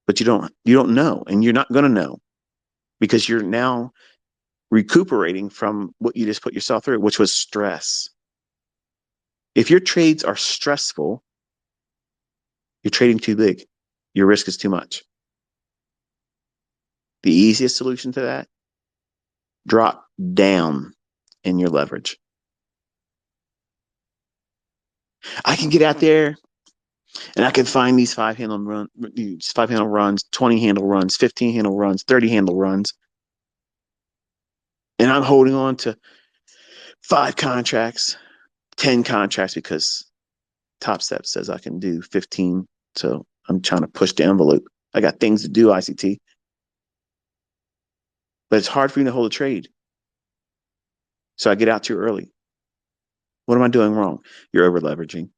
but you don't know, and you're not going to know because you're now recuperating from what you just put yourself through, which was stress. If your trades are stressful, you're trading too big. Your risk is too much. The easiest solution to that, drop down in your leverage. I can get out there and I can find these five handle runs, 20 handle runs, 15 handle runs, 30 handle runs. And I'm holding on to 5 contracts, 10 contracts because Top Step says I can do 15. So I'm trying to push the envelope. I got things to do, ICT, but it's hard for me to hold a trade. So I get out too early. What am I doing wrong? You're over leveraging.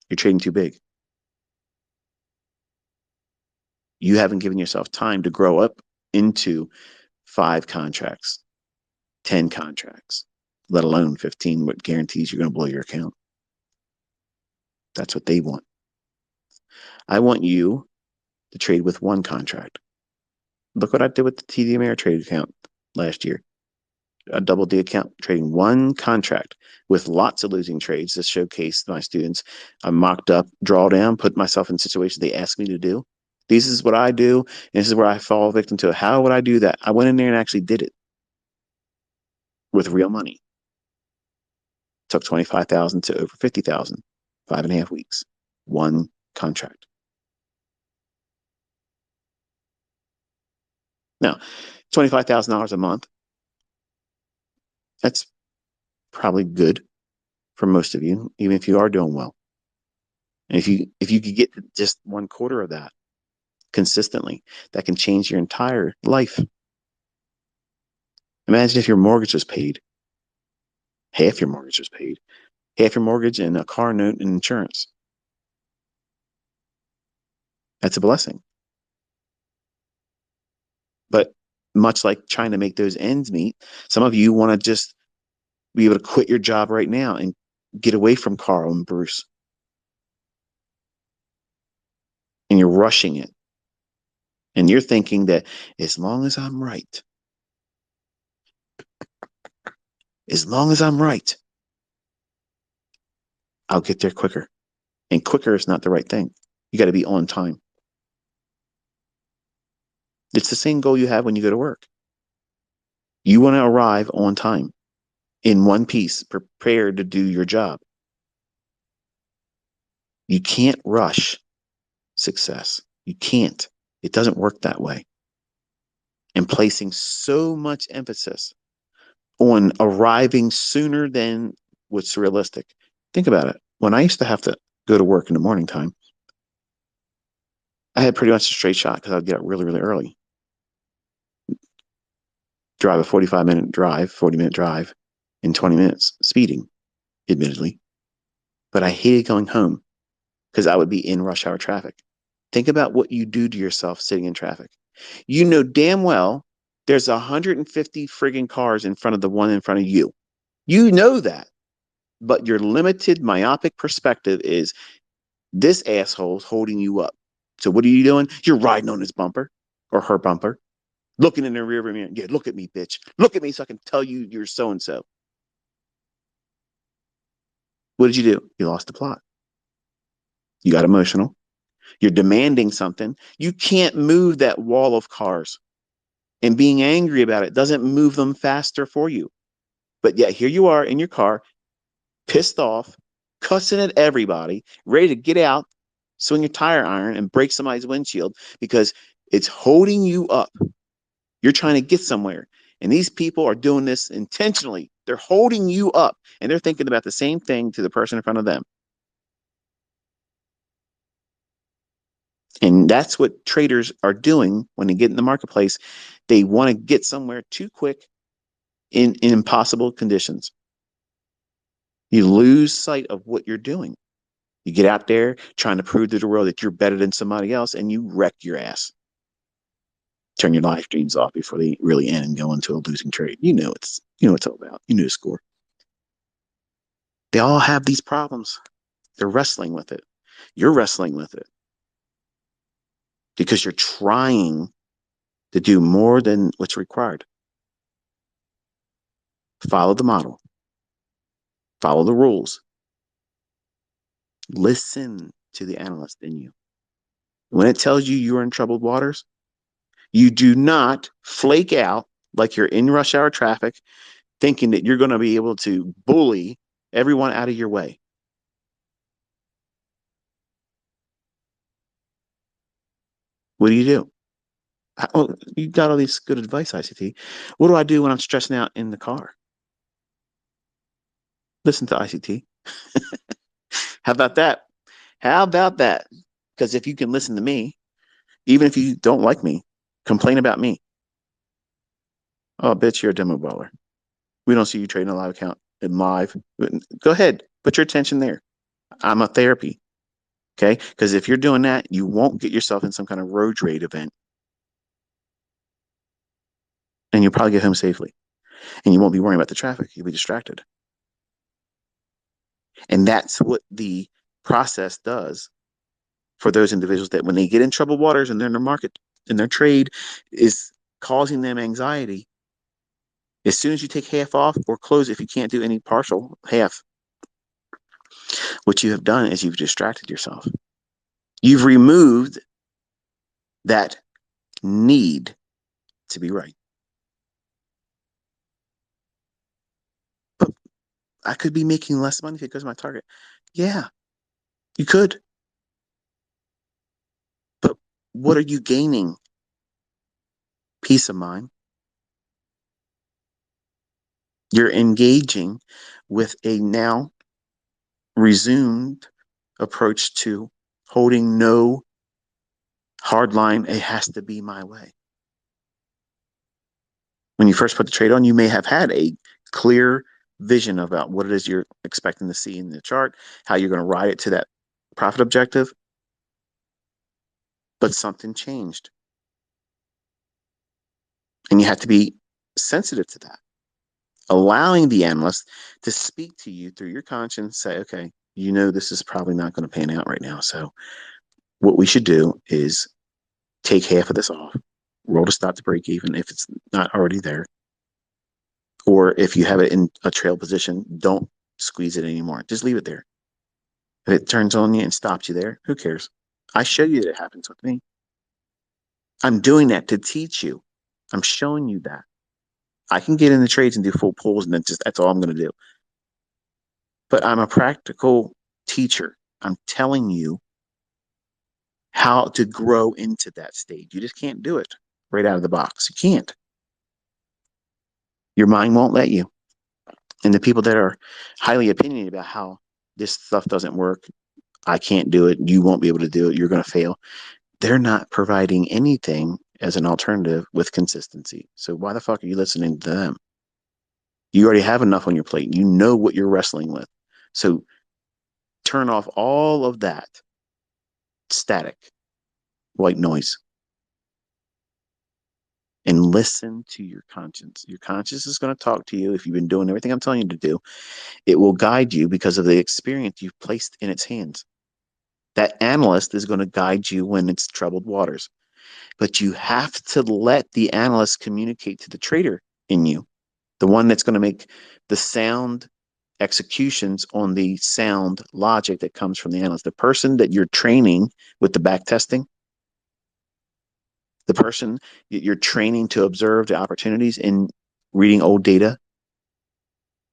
You're trading too big. You haven't given yourself time to grow up into 5 contracts, 10 contracts, let alone 15, what guarantees you're going to blow your account. That's what they want. I want you to trade with 1 contract. Look what I did with the TD Ameritrade account last year. A double D account, trading 1 contract with lots of losing trades to showcase my students. I mocked up, drawdown, put myself in situations they asked me to do. This is what I do, and this is where I fall victim to it. How would I do that? I went in there and actually did it with real money. Took 25,000 to over 50,000, 5.5 weeks, 1 contract. Now, $25,000 a month. That's probably good for most of you, even if you are doing well. And if you could get just 1/4 of that consistently, that can change your entire life. Imagine if your mortgage was paid, half your mortgage was paid, half your mortgage and a car note and insurance. That's a blessing. But much like trying to make those ends meet, some of you want to just be able to quit your job right now and get away from Carl and Bruce. And you're rushing it. And you're thinking that as long as I'm right, as long as I'm right, I'll get there quicker. And quicker is not the right thing. You got to be on time. It's the same goal you have when you go to work. You want to arrive on time, in one piece, prepared to do your job. You can't rush success. You can't. It doesn't work that way. And placing so much emphasis on arriving sooner than what's realistic. Think about it. When I used to have to go to work in the morning time, I had pretty much a straight shot because I'd get up really, really early. Drive a 45-minute drive, 40-minute drive in 20 minutes, speeding, admittedly. But I hated going home because I would be in rush hour traffic. Think about what you do to yourself sitting in traffic. You know damn well there's 150 friggin' cars in front of the one in front of you. You know that. But your limited myopic perspective is this asshole's holding you up. So what are you doing? You're riding on his bumper or her bumper, looking in the rear mirror. Yeah, look at me, bitch. Look at me so I can tell you you're so-and-so. What did you do? You lost the plot. You got emotional. You're demanding something. You can't move that wall of cars. And being angry about it doesn't move them faster for you. But yet here you are in your car, pissed off, cussing at everybody, ready to get out, swing your tire iron, and break somebody's windshield because it's holding you up. You're trying to get somewhere. And these people are doing this intentionally. They're holding you up, and they're thinking about the same thing to the person in front of them. And that's what traders are doing when they get in the marketplace. They want to get somewhere too quick in impossible conditions. You lose sight of what you're doing. You get out there trying to prove to the world that you're better than somebody else, and you wreck your ass. Turn your live streams off before they really end and go into a losing trade. You know it's all about. You know the score. They all have these problems. They're wrestling with it. You're wrestling with it. because you're trying to do more than what's required. Follow the model, follow the rules, listen to the analyst in you. When it tells you you're in troubled waters, you do not flake out like you're in rush hour traffic, thinking that you're going to be able to bully everyone out of your way. What do you do? Oh, you got all these good advice, ICT. What do I do when I'm stressing out in the car? Listen to ICT. How about that? How about that? Because if you can listen to me, even if you don't like me, complain about me. Oh, bitch, you're a demo baller. We don't see you trading a live account in live. Go ahead, put your attention there. I'm a therapy. Okay. Because if you're doing that, you won't get yourself in some kind of road rage event and you'll probably get home safely. And you won't be worrying about the traffic. You'll be distracted. And that's what the process does for those individuals that when they get in troubled waters and they're in their market and their trade is causing them anxiety. As soon as you take half off or close, if you can't do any partial half, what you have done is you've distracted yourself. You've removed that need to be right. But I could be making less money if it goes to my target. Yeah, you could. But what are you gaining? Peace of mind. You're engaging with a now resumed approach to holding no hard line. It has to be my way. When you first put the trade on, you may have had a clear vision about what it is you're expecting to see in the chart, how you're going to ride it to that profit objective, but something changed. And you have to be sensitive to that, allowing the analyst to speak to you through your conscience, say, okay, you know, this is probably not going to pan out right now. So what we should do is take half of this off, roll to stop to break even if it's not already there. Or if you have it in a trail position, don't squeeze it anymore. Just leave it there. If it turns on you and stops you there, who cares? I show you that it happens with me. I'm doing that to teach you. I'm showing you that. I can get in the trades and do full pulls, and that's all I'm going to do. But I'm a practical teacher. I'm telling you how to grow into that stage. You just can't do it right out of the box. You can't. Your mind won't let you. And the people that are highly opinionated about how this stuff doesn't work, I can't do it, you won't be able to do it, you're going to fail, they're not providing anything as an alternative with consistency. So why the fuck are you listening to them? You already have enough on your plate. You know what you're wrestling with. So turn off all of that static, white noise, and listen to your conscience. Your conscience is going to talk to you if you've been doing everything I'm telling you to do. It will guide you because of the experience you've placed in its hands. That analyst is going to guide you when it's troubled waters. But you have to let the analyst communicate to the trader in you, the one that's going to make the sound executions on the sound logic that comes from the analyst. The person that you're training with the back testing, the person you're training to observe the opportunities in reading old data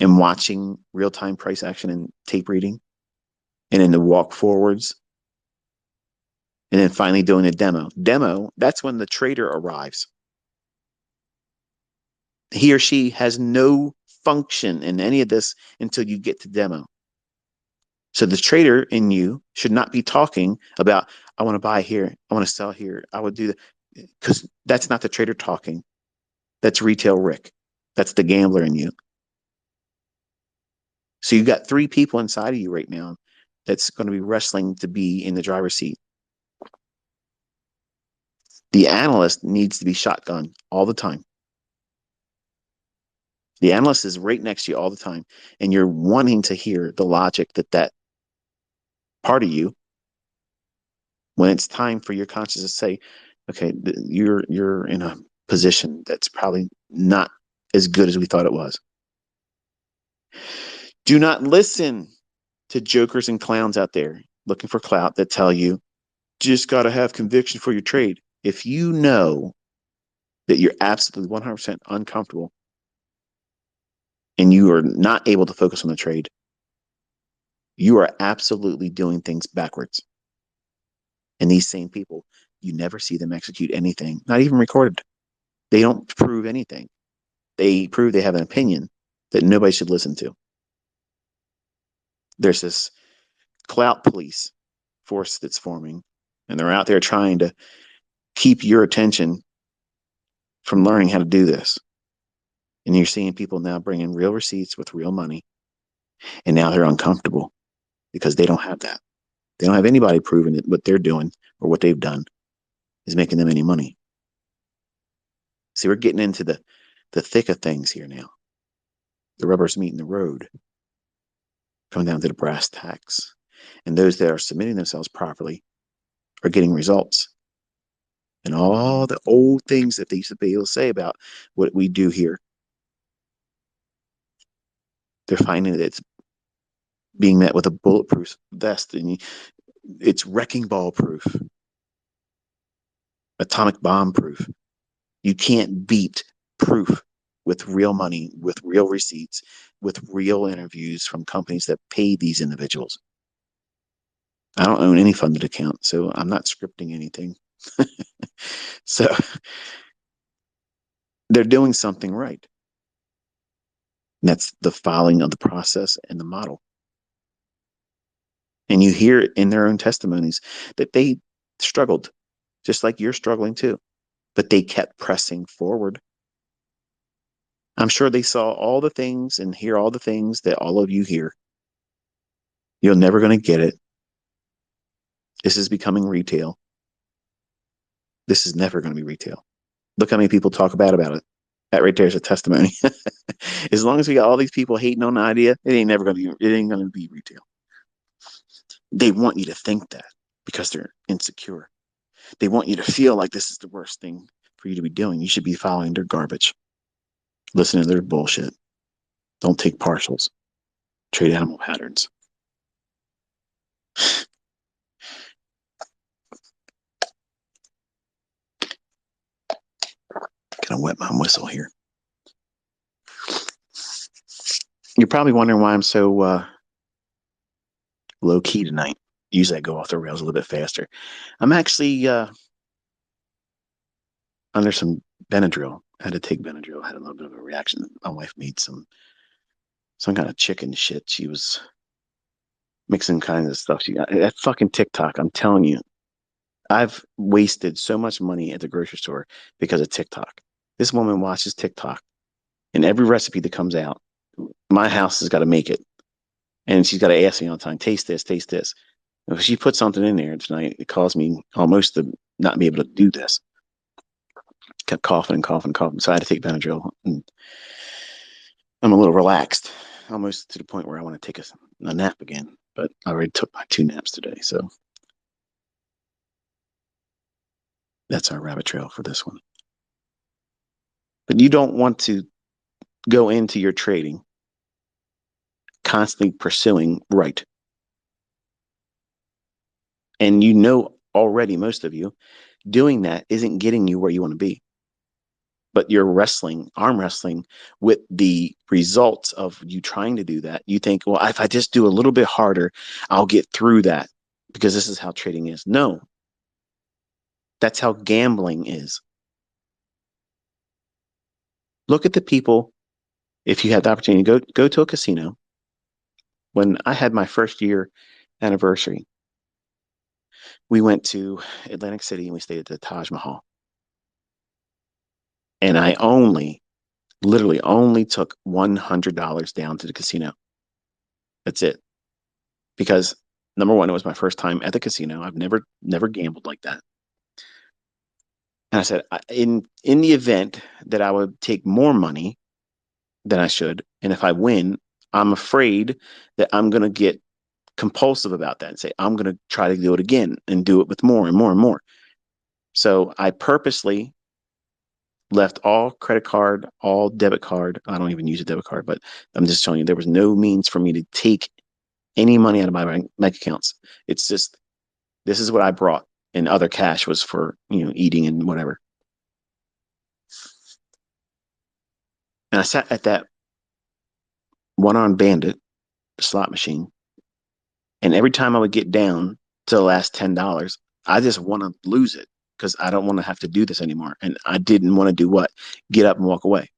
and watching real-time price action and tape reading, and in the walk forwards, and then finally doing a demo. Demo, that's when the trader arrives. He or she has no function in any of this until you get to demo. So the trader in you should not be talking about, I want to buy here, I want to sell here, I would do that, because that's not the trader talking. That's retail Rick. That's the gambler in you. So you've got three people inside of you right now that's going to be wrestling to be in the driver's seat. The analyst needs to be shotgun all the time. The analyst is right next to you all the time, and you're wanting to hear the logic that part of you When it's time for your conscience to say, okay, you're in a position that's probably not as good as we thought it was. Do not listen to jokers and clowns out there looking for clout that tell you just got to have conviction for your trade. If you know that you're absolutely 100% uncomfortable and you are not able to focus on the trade, you are absolutely doing things backwards. And these same people, you never see them execute anything, not even recorded. They don't prove anything. They prove they have an opinion that nobody should listen to. There's this clout police force that's forming, and they're out there trying to keep your attention from learning how to do this. And you're seeing people now bring in real receipts with real money, and now they're uncomfortable because they don't have that. They don't have anybody proving that what they're doing or what they've done is making them any money. See, we're getting into the thick of things here now. The rubber's meeting the road, coming down to the brass tacks. And those that are submitting themselves properly are getting results. And all the old things that they used to be able to say about what we do here, they're finding that it's being met with a bulletproof vest, and it's wrecking ball proof, atomic bomb proof. You can't beat proof with real money, with real receipts, with real interviews from companies that pay these individuals. I don't own any funded account, so I'm not scripting anything. So they're doing something right. And that's the following of the process and the model. And you hear it in their own testimonies that they struggled, just like you're struggling too, but they kept pressing forward. I'm sure they saw all the things and hear all the things that all of you hear. You're never going to get it. This is becoming retail. This is never going to be retail. Look how many people talk about it. That right there is a testimony. As long as we got all these people hating on the idea, it ain't going to be retail. They want you to think that because they're insecure. They want you to feel like this is the worst thing for you to be doing. You should be following their garbage, listening to their bullshit. Don't take partials. Trade animal patterns. Gonna wet my whistle here. You're probably wondering why I'm so low key tonight. Usually I go off the rails a little bit faster. I'm actually under some Benadryl. I had to take Benadryl. I had a little bit of a reaction. My wife made some kind of chicken shit. She was mixing kinds of stuff. She got that fucking TikTok. I'm telling you, I've wasted so much money at the grocery store because of TikTok. This woman watches TikTok, and every recipe that comes out, my house has got to make it. And she's got to ask me all the time, taste this, taste this. If she puts something in there tonight, it caused me almost to not be able to do this. Kept coughing and coughing and coughing. So I had to take Benadryl. And I'm a little relaxed, almost to the point where I want to take a nap again. But I already took my 2 naps today. So that's our rabbit trail for this one. But you don't want to go into your trading constantly pursuing right. And you know already, most of you, doing that isn't getting you where you want to be. But you're arm wrestling with the results of you trying to do that. You think, well, if I just do a little bit harder, I'll get through that because this is how trading is. No, that's how gambling is. Look at the people. If you had the opportunity to go to a casino, when I had my first year anniversary, we went to Atlantic City and we stayed at the Taj Mahal. And I literally only took $100 down to the casino. That's it. Because number one, it was my first time at the casino. I've never gambled like that. And I said, in the event that I would take more money than I should, and if I win, I'm afraid that I'm going to get compulsive about that and say, I'm going to try to do it again and do it with more and more and more. So I purposely left all credit card, all debit card. I don't even use a debit card, but I'm just telling you, there was no means for me to take any money out of my bank accounts. It's just, this is what I brought, and other cash was for, eating and whatever. And I sat at that one armed bandit, the slot machine, and every time I would get down to the last $10, I just want to lose it because I don't want to have to do this anymore. And I didn't want to do what? Get up and walk away.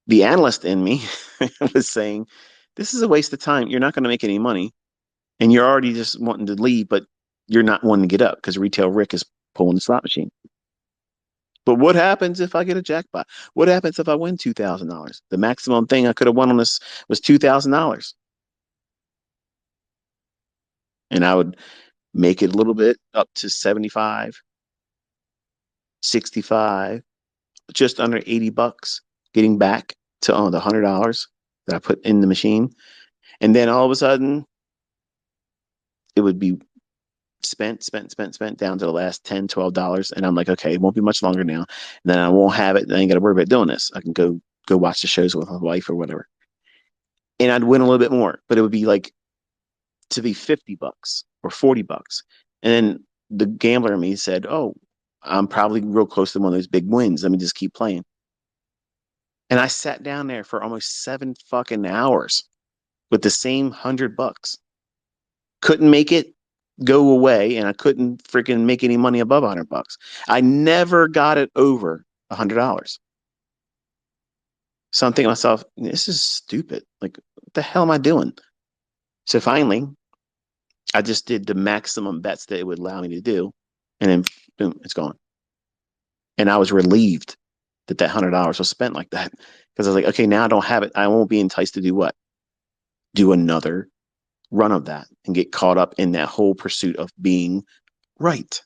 The analyst in me was saying, this is a waste of time. You're not going to make any money. And you're already just wanting to leave, but you're not wanting to get up because retail Rick is pulling the slot machine. But what happens if I get a jackpot? What happens if I win $2,000? The maximum thing I could have won on this was $2,000. And I would make it a little bit up to 75, 65, just under $80, getting back to the $100 that I put in the machine. And then all of a sudden, it would be spent down to the last $10, $12. And I'm like, okay, it won't be much longer now. And then I won't have it. I ain't got to worry about doing this. I can go watch the shows with my wife or whatever. And I'd win a little bit more, but it would be like to be $50 or $40. And then the gambler in me said, oh, I'm probably real close to one of those big wins. Let me just keep playing. And I sat down there for almost 7 fucking hours with the same $100. Couldn't make it go away, and I couldn't freaking make any money above $100. I never got it over $100. So I'm thinking to myself, this is stupid. Like, what the hell am I doing? So finally, I just did the maximum bets that it would allow me to do, and then boom, it's gone. And I was relieved that $100 was spent like that because I was like, okay, now I don't have it. I won't be enticed to do what? Do another run of that and get caught up in that whole pursuit of being right.